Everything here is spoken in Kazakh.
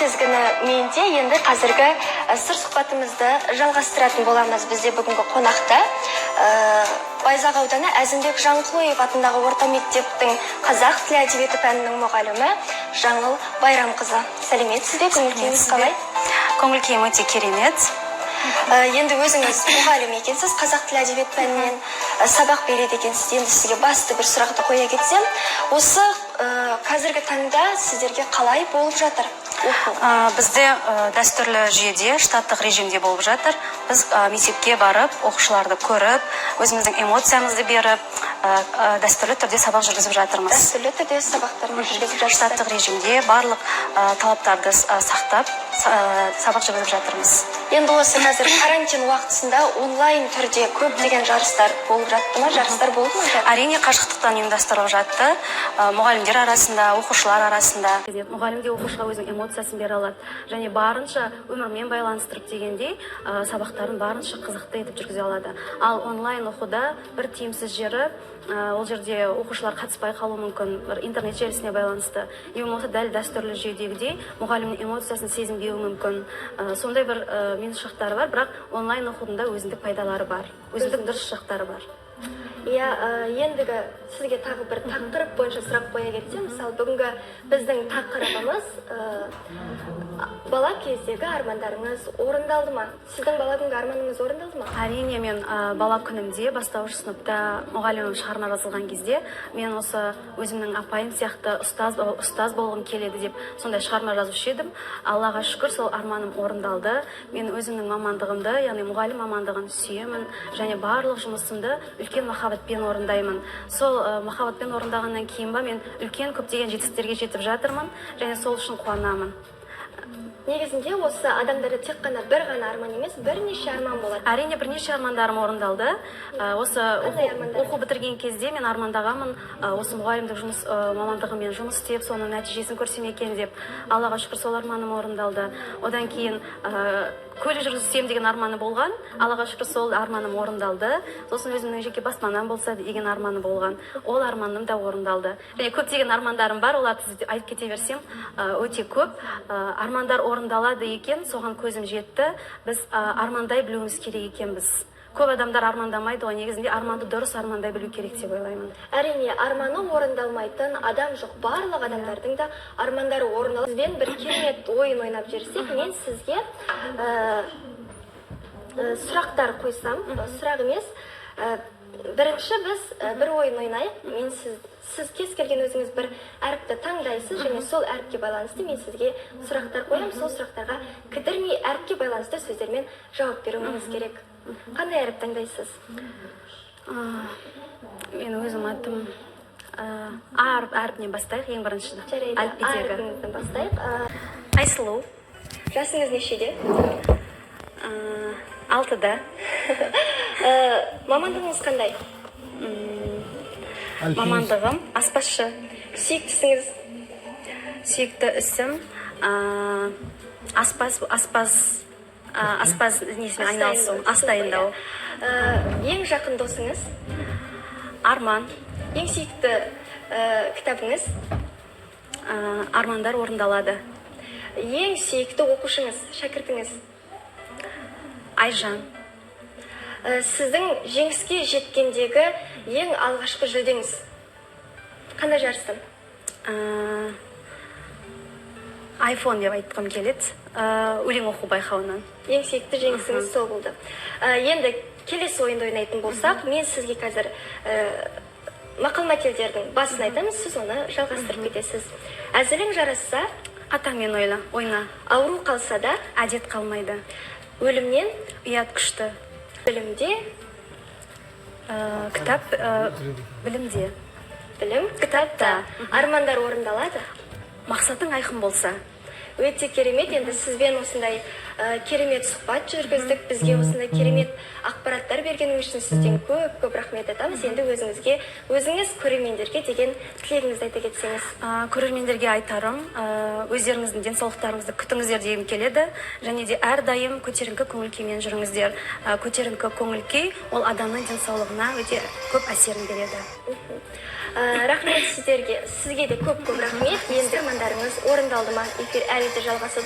тізгіні менде. Енді қазіргі сыр сұхбатымызды жалғастыратын боламыз. Бізде бүгінгі қонақта Байзақ ауданы Әзімбек Жанқұлов атындағы орта мектептің қазақ тілі әдебиеті пәнінің мұғалімі Жаңыл Байрамқызы. Сәлеметсіз бе? Көңіл-күйіңіз қалай? Көңіл-күйім өте керемет. Енді өзіңіз мұғалім екенсіз, қазақ тілі әдебиет пәнінен сабақ береді екенсіз. Енді сізге басты бір сұрақты қоя кетсем, осы қазіргі таңда сіздерге қалай болып жатыр? Бізде дәстүрлі жүйеде, штаттық режимде болып жатыр. Біз мектепке барып, оқушыларды көріп, өзіміздің эмоциямызды беріп, дәстүрлі түрде сабақ жүргізіп жатырмыз. Дәстүрлі түрде сабақтарымыз жүргізіп жатырмыз. Штаттық режимде барлық талаптарды сақтап, сабақ жүргізіп жатырмыз. Енді осы қазір карантин уақытысында онлайн түрде көптеген жарыстар болып жатты ма? Жарыстар болды ма? Әрине қашықтықтан ұйымдастырылып жатты. Мұғалімдер арасында, оқушылар арасында. Мұғалімде оқушыға өзінің эмоциясын бере алады. Және барынша өмірмен байланыстырып дегендей, сабақтарын барынша қызықты етіп жүргізе алады. Ал онлайн оқуда бір тиімсіз жері, ол жерде оқушылар қатыспай қалуы мүмкін, бір интернет желісіне байланысты. Не болмаса дәл дәстүрлі жүйедегідей мұғалімнің эмоциясын сезінбеуі мүмкін. Сондай бір минус-жақтары бар, бірақ онлайн оқудың өзіндік пайдалары бар, өзіндік дұрыс жақтары бар. Иә, ендігі сізге тағы бір тақырып бойынша сұрақ қоя кетсем, мысалы бүгінгі біздің тақырыбымыз бала кездегі армандарыңыз орындалды ма? Сіздің бала күнгі арманыңыз орындалды ма? Әрине, мен бала күнімде бастауыш сыныпта мұғалімім шығарма жазылған кезде мен осы өзімнің апайым сияқты ұстаз болғым келеді деп сондай шығарма жазушы едім. Аллаға шүкір, сол арманым орындалды. Мен өзімнің мамандығымды, яғни мұғалім мамандығын сүйемін және барлық жұмысымды үлкен махаббатпен орындаймын. Сол махаббатпен орындағаннан кейін мен үлкен көптеген жетістіктерге жетіп жатырмын және сол үшін қуанамын. Негізінде осы адамдарды тек қана бір ғана арман емес, бірнеше арман болады. Әрине, бірнеше армандарым орындалды. Осы оқу бітірген кезде мен армандағанмын, осы мұғалімдік мамандығымен жұмыс істеп, соның нәтижесін көрсем екен деп. Аллаға шүкір, сол арманым орындалды. Одан кейін көлік жүргізсем деген арманы болған. Аллаға шүкір, сол арманым орындалды. Сосын өзімнің жеке баспанам болса деген арманы болған. Ол арманым да орындалды. Және көптеген армандарым бар, оларды айтып кете берсем, өте көп. Армандар орындалады екен, соған көзім жетті. Біз армандай білуіміз керек екенбіз. Көп адамдар армандамайды, ғой негізінде арманды дұрыс армандай білу керек деп ойлаймын. Әрине, арманы орындалмайтын адам жоқ. Барлық адамдардың да армандары орындалады. Сізбен бір керемет ойын ойнап жүрсек, мен сізге сұрақтар қойсам, сұрақ емес, бірінші біз бір ойын ойнайық. Мен сіз кез келген өзіңіз бір әріпті таңдайсыз және сол әріпке байланысты мен сізге сұрақтар қоям. Сол сұрақтарға кідірмей әріпке байланысты сөздермен жауап беруіңіз керек. Қандай әріп таңдайсыз? Мен өзім атым әріпінен бастайық, ең бірінші. Әріпіңізден бастайық. Айсылу. Жасыңыз нешеде? 6-да. Мамандығыңыз қандай? Мамандығым аспазшы. Сүйіктісіңіз? Сүйікті ісім аспаз несімен айналысу, ас дайындау. Ең жақын досыңыз? Арман. Ең сүйікті кітабыңыз? Армандар орындалады. Ең сүйікті оқушыңыз, шәкіртіңіз? Айжан. Сіздің жеңіске жеткендегі ең алғашқы жүлдеңіз? Қандай жарыстан? iPhone деп айтқым келеді. Өлең оқу байқауынан. Ең сүйікті жеңісіңіз сол болды. Енді келесі ойынды ойнайтын болсақ, мен сізге қазір мақал-мәтелдердің басын айтамын, сіз оны жалғастырып кетесіз. Әзілің жарасса, қатаңмен ойна. Ауру қалса да, әдет қалмайды. Өлімнен ұят күшті. Білімде кітап, білімде. Білім кітапта. Армандар орындалады? Мақсатың айқын болса. Өте керемет. Енді сізбен осындай керемет сұхбат жүргіздік. Бізге осындай керемет ақпараттар бергеніңіз үшін сізден көп рахмет айтамыз. Енді өзіңіз көрермендерге деген тілегіңізді айта кетсеңіз. Көрермендерге айтарым, өздеріңіздің денсаулықтарыңызды күтіңіздер дегім келеді. Және де әрдайым көтеріңкі көңіл-күймен жүріңіздер. Көтеріңкі көңіл-күй ол адамның денсаулығына өте көп әсерін береді. Рахмет сіздерге. Сізге де көп рахмет. Енді армандарыңыз орындалды ма? Эфир әлі де жалғасады.